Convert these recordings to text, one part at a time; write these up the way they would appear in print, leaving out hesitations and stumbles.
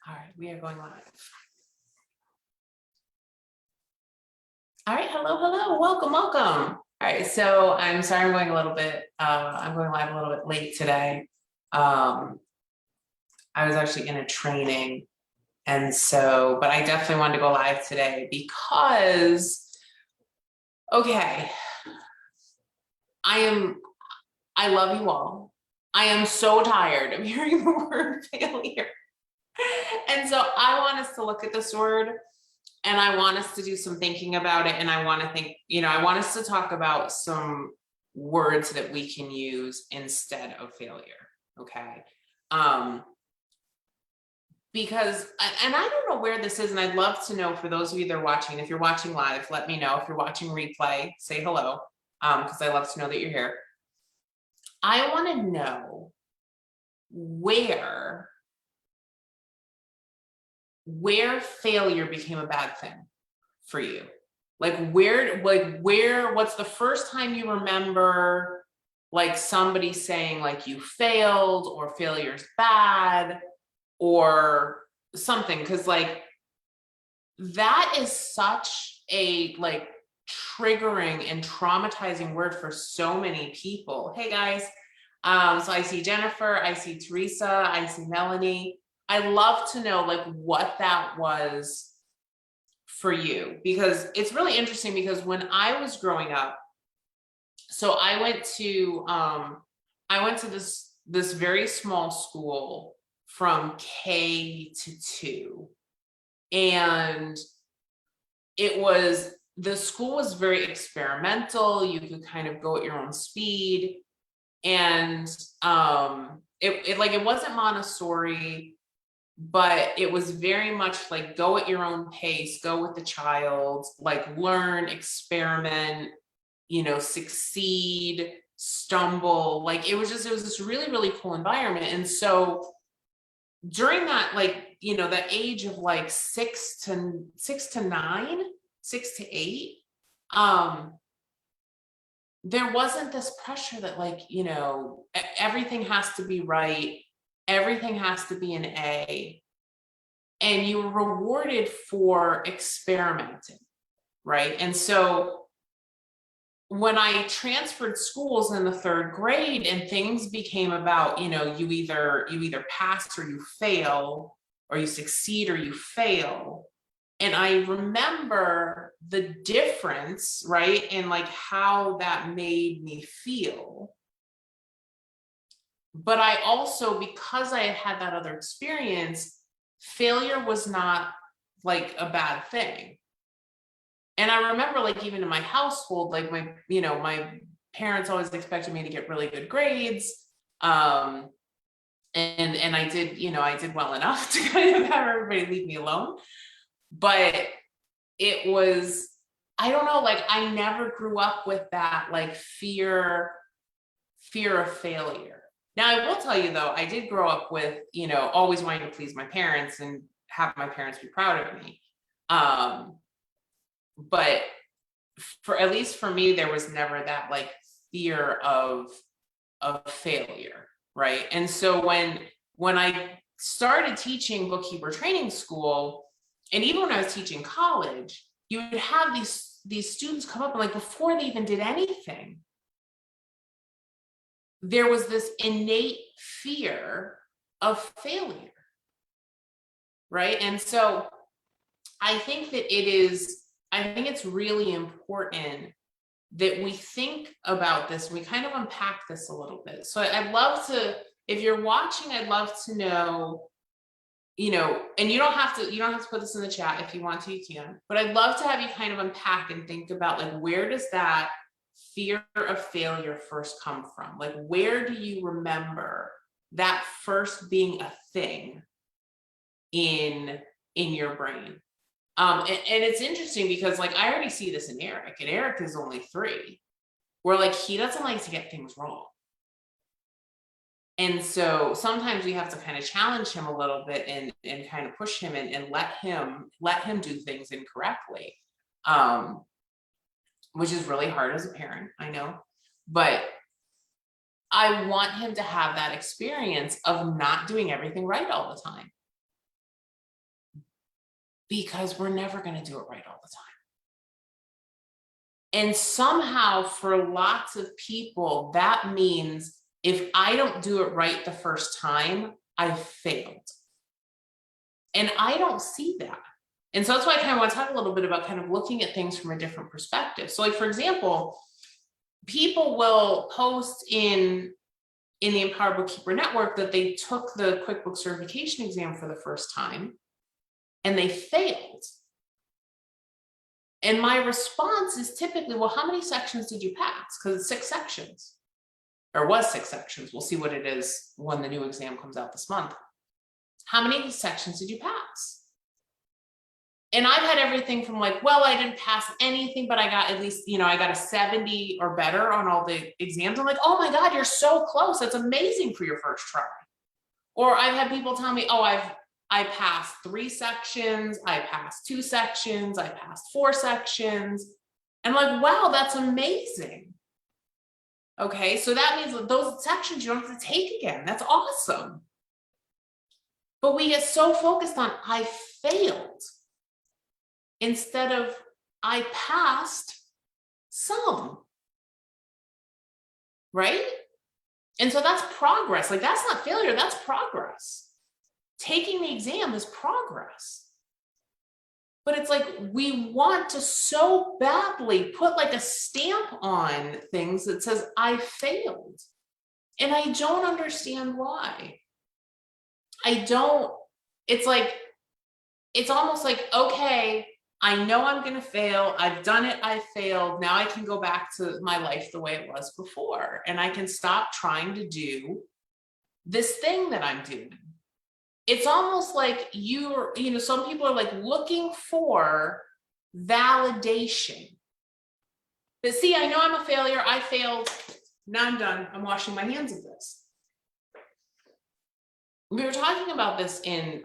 All right, we are going live. All right, hello, welcome. All right, so I'm sorry I'm going a little bit, I'm going live a little bit late today. I was actually in a training, and so, but I definitely wanted to go live today because, okay, I love you all. I am so tired of hearing the word failure. And so I want us to look at this word and I want us to do some thinking about it. And I want to think, I want us to talk about some words that we can use instead of failure. Okay. Because, and I don't know where this is, and I'd love to know for those of you that are watching, if you're watching live, let me know. If you're watching replay, say hello, because I love to know that you're here. I want to know where failure became a bad thing for you. What's the first time you remember like somebody saying like you failed or failure's bad or something? Because like that is such a like triggering and traumatizing word for so many people. Hey guys, so I see Jennifer, I see Teresa, I see Melanie. I love to know like what that was for you, because it's really interesting, because when I was growing up, so I went to this very small school from K to 2, and the school was very experimental. You could kind of go at your own speed, and it wasn't Montessori, but it was very much like go at your own pace, go with the child, like learn, experiment, succeed, stumble. Like it was this really, really cool environment. And so during that, that age of like 6 to 9, 6 to 8, there wasn't this pressure that everything has to be right. Everything has to be an A, and you were rewarded for experimenting, right? And so when I transferred schools in the 3rd grade and things became about, you either pass or you fail, or you succeed or you fail. And I remember the difference, right? And like how that made me feel. But I also, because I had that other experience, failure was not like a bad thing. And I remember like even in my household, like my parents always expected me to get really good grades. And I did well enough to kind of have everybody leave me alone. But it was, I don't know, like I never grew up with that like fear of failure. Now, I will tell you though, I did grow up with, always wanting to please my parents and have my parents be proud of me. But for, at least for me, there was never that like fear of failure, right? And so when I started teaching bookkeeper training school, and even when I was teaching college, you would have these students come up and like before they even did anything, there was this innate fear of failure, right? And so I think it's really important that we think about this. We kind of unpack this a little bit. So I'd love to, if you're watching, I'd love to know, and you don't have to put this in the chat. If you want to, you can, but I'd love to have you kind of unpack and think about like, where does that fear of failure first come from? Like, where do you remember that first being a thing in your brain? And it's interesting because like I already see this in Eric, and Eric is only 3, where like he doesn't like to get things wrong. And so sometimes we have to kind of challenge him a little bit and kind of push him and let him do things incorrectly. Which is really hard as a parent, I know, but I want him to have that experience of not doing everything right all the time. because we're never going to do it right all the time. And somehow for lots of people, that means if I don't do it right the first time, I've failed. And I don't see that. And so that's why I kind of want to talk a little bit about kind of looking at things from a different perspective. So like, for example, people will post in the Empowered Bookkeeper Network that they took the QuickBooks certification exam for the first time and they failed. And my response is typically, well, how many sections did you pass? Because it's 6 sections, or was 6 sections. We'll see what it is when the new exam comes out this month. How many sections did you pass? And I've had everything from like, well, I didn't pass anything, but I got at least, I got a 70 or better on all the exams. I'm like, oh my God, you're so close. That's amazing for your first try. Or I've had people tell me, oh, I passed 3 sections, I passed 2 sections, I passed 4 sections. And I'm like, wow, that's amazing. Okay, so that means that those sections you don't have to take again. That's awesome. But we get so focused on I failed instead of I passed some, right? And so that's progress. Like, that's not failure, that's progress. Taking the exam is progress. But it's like we want to so badly put like a stamp on things that says I failed. And I don't understand why. It's almost like, okay, I know I'm going to fail. I've done it. I failed. Now I can go back to my life the way it was before. And I can stop trying to do this thing that I'm doing. It's almost like some people are like looking for validation. But see, I know I'm a failure. I failed. Now I'm done. I'm washing my hands of this. We were talking about this in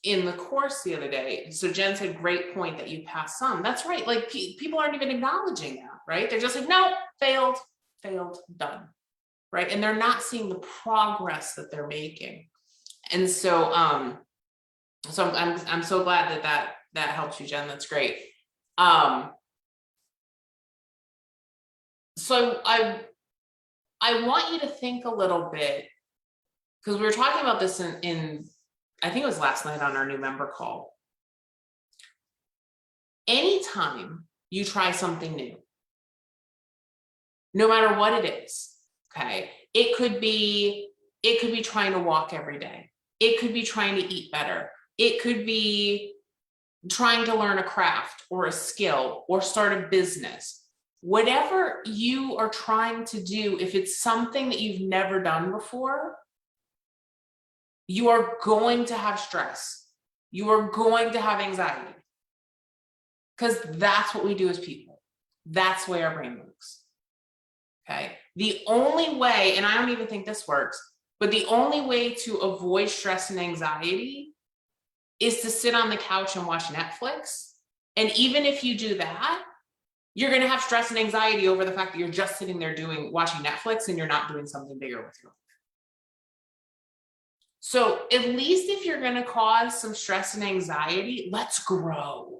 the course the other day. So Jen said, great point that you passed some. That's right. Like people aren't even acknowledging that, right? They're just like, no, failed, done, right? And they're not seeing the progress that they're making. And so, I'm so glad that helps you, Jen. That's great. So I want you to think a little bit, because we were talking about this in I think it was last night on our new member call. Anytime you try something new, no matter what it is, okay, it could be trying to walk every day. It could be trying to eat better. It could be trying to learn a craft or a skill or start a business. Whatever you are trying to do, if it's something that you've never done before, you are going to have stress. You are going to have anxiety. Because that's what we do as people. That's the way our brain works. Okay. The only way, and I don't even think this works, but the only way to avoid stress and anxiety is to sit on the couch and watch Netflix. And even if you do that, you're going to have stress and anxiety over the fact that you're just sitting there watching Netflix and you're not doing something bigger with your life. So at least if you're going to cause some stress and anxiety, let's grow,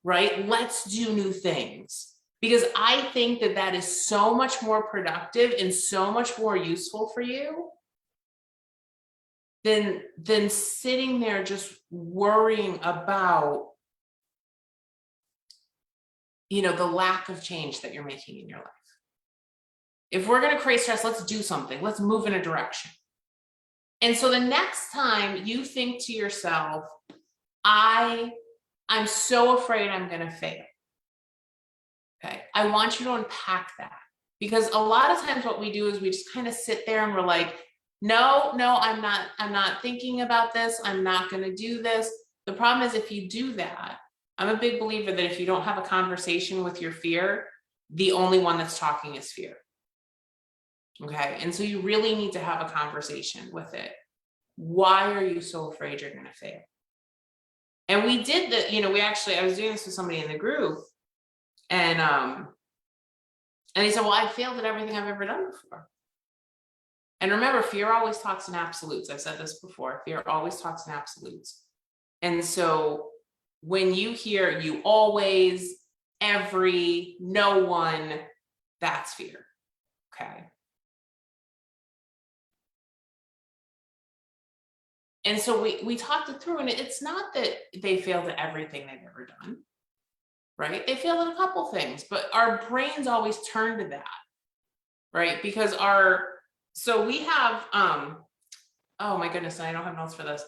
right? Let's do new things, because I think that is so much more productive and so much more useful for you than sitting there just worrying about, the lack of change that you're making in your life. If we're going to create stress, let's do something. Let's move in a direction. And so the next time you think to yourself, I'm so afraid I'm going to fail. Okay. I want you to unpack that, because a lot of times what we do is we just kind of sit there and we're like, no, I'm not thinking about this. I'm not going to do this. The problem is, if you do that, I'm a big believer that if you don't have a conversation with your fear, the only one that's talking is fear. Okay. And so you really need to have a conversation with it. Why are you so afraid you're going to fail? And we did that, I was doing this with somebody in the group, and they said, well, I failed at everything I've ever done before. And remember, fear always talks in absolutes. I've said this before. Fear always talks in absolutes. And so when you hear you always, every, no one, that's fear. Okay. And so we talked it through, and it's not that they failed at everything they've ever done, right? They failed at a couple things, but our brains always turn to that, right? Because so we have, oh my goodness, I don't have notes for this.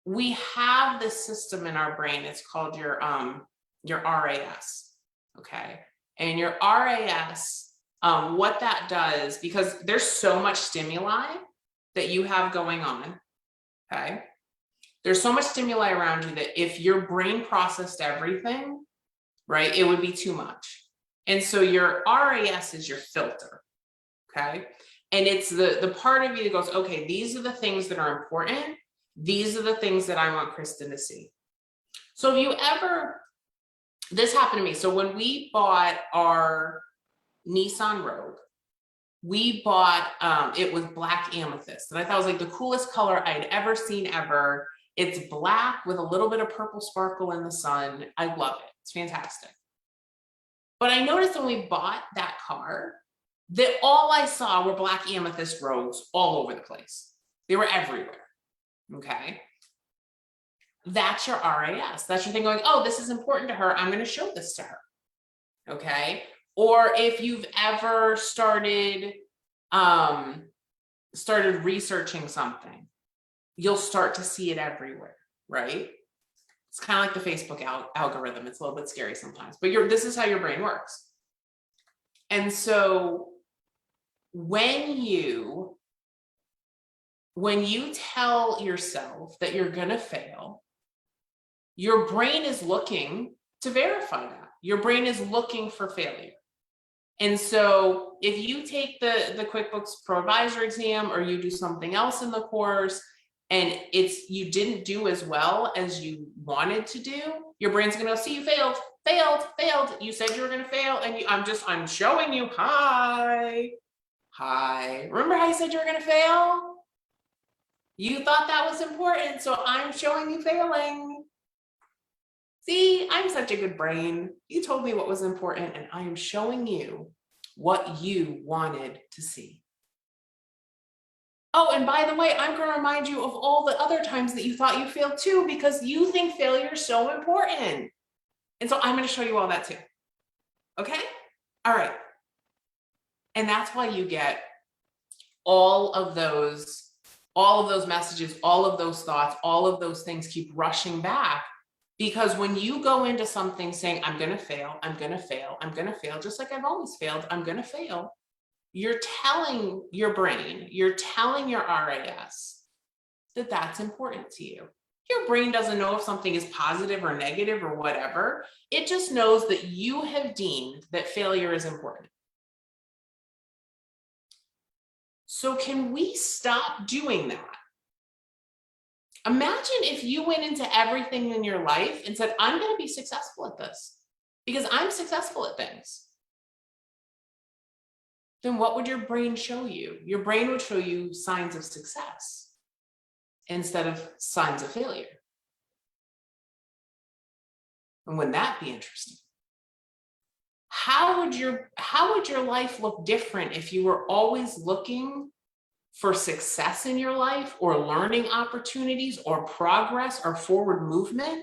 We have this system in our brain. It's called your RAS, okay? And your RAS, what that does, because there's so much stimuli that you have going on, okay? There's so much stimuli around you that if your brain processed everything, right, it would be too much. And so your RAS is your filter, okay? And it's the part of you that goes, okay, these are the things that are important. These are the things that I want Kristen to see. So if you ever, this happened to me. So when we bought our Nissan Rogue, we bought, it was black amethyst. And I thought it was like the coolest color I'd ever seen ever. It's black with a little bit of purple sparkle in the sun. I love it. It's fantastic. But I noticed when we bought that car that all I saw were black amethyst rogues all over the place. They were everywhere. Okay. That's your RAS. That's your thing going, oh, this is important to her. I'm going to show this to her. Okay. Or if you've ever started researching something, you'll start to see it everywhere, right? It's kind of like the Facebook algorithm. It's a little bit scary sometimes, but this is how your brain works. And so when you tell yourself that you're going to fail, your brain is looking to verify that. Your brain is looking for failure. And so if you take the QuickBooks Pro Advisor exam, or you do something else in the course and you didn't do as well as you wanted to do, your brain's going to see you failed. You said you were going to fail, and I'm showing you, hi. Remember how you said you were going to fail? You thought that was important, so I'm showing you failing. See, I'm such a good brain. You told me what was important, and I am showing you what you wanted to see. Oh, and by the way, I'm going to remind you of all the other times that you thought you failed too, because you think failure is so important. And so I'm going to show you all that too. Okay? All right. And that's why you get all of those messages, all of those thoughts, all of those things keep rushing back. Because when you go into something saying, I'm going to fail, I'm going to fail, I'm going to fail, just like I've always failed, I'm going to fail, you're telling your brain, you're telling your RAS that that's important to you. Your brain doesn't know if something is positive or negative or whatever. It just knows that you have deemed that failure is important. So can we stop doing that? Imagine if you went into everything in your life and said, I'm going to be successful at this because I'm successful at things. Then what would your brain show you? Your brain would show you signs of success instead of signs of failure. And wouldn't that be interesting? How would your life look different if you were always looking for success in your life, or learning opportunities, or progress, or forward movement,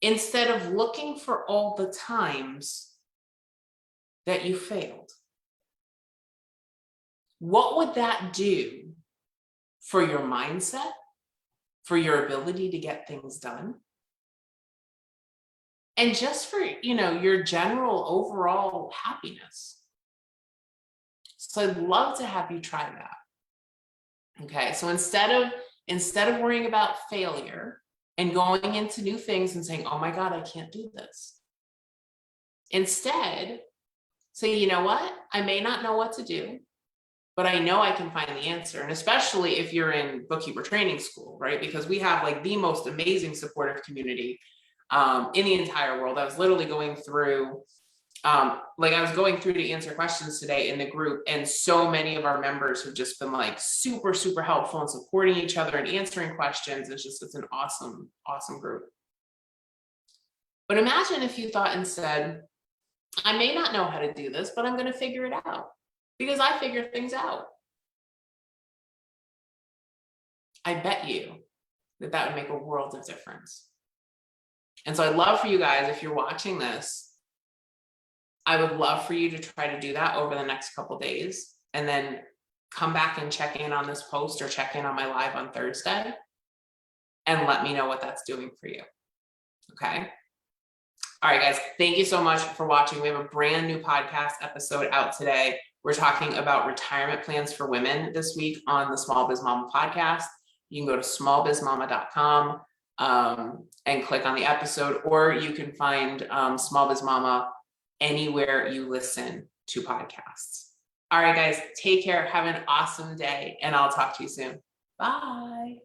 instead of looking for all the times that you failed? What would that do for your mindset, for your ability to get things done, and just for, your general overall happiness? So I'd love to have you try that. Okay, so instead of worrying about failure and going into new things and saying, oh my God, I can't do this, instead say, you know what, I may not know what to do, but I know I can find the answer. And especially if you're in bookkeeper training school, right? Because we have like the most amazing supportive community in the entire world. I was literally going through to answer questions today in the group, and so many of our members have just been like super, super helpful and supporting each other and answering questions. It's an awesome, awesome group. But imagine if you thought and said, I may not know how to do this, but I'm going to figure it out because I figure things out. I bet you that would make a world of difference. And so I'd love for you guys, if you're watching this, I would love for you to try to do that over the next couple days, and then come back and check in on this post or check in on my live on Thursday and let me know what that's doing for you. Okay. All right, guys, thank you so much for watching. We have a brand new podcast episode out today. We're talking about retirement plans for women this week on the Small Biz Mama podcast. You can go to smallbizmama.com and click on the episode, or you can find Small Biz Mama anywhere you listen to podcasts. All right, guys, take care. Have an awesome day, and I'll talk to you soon. Bye.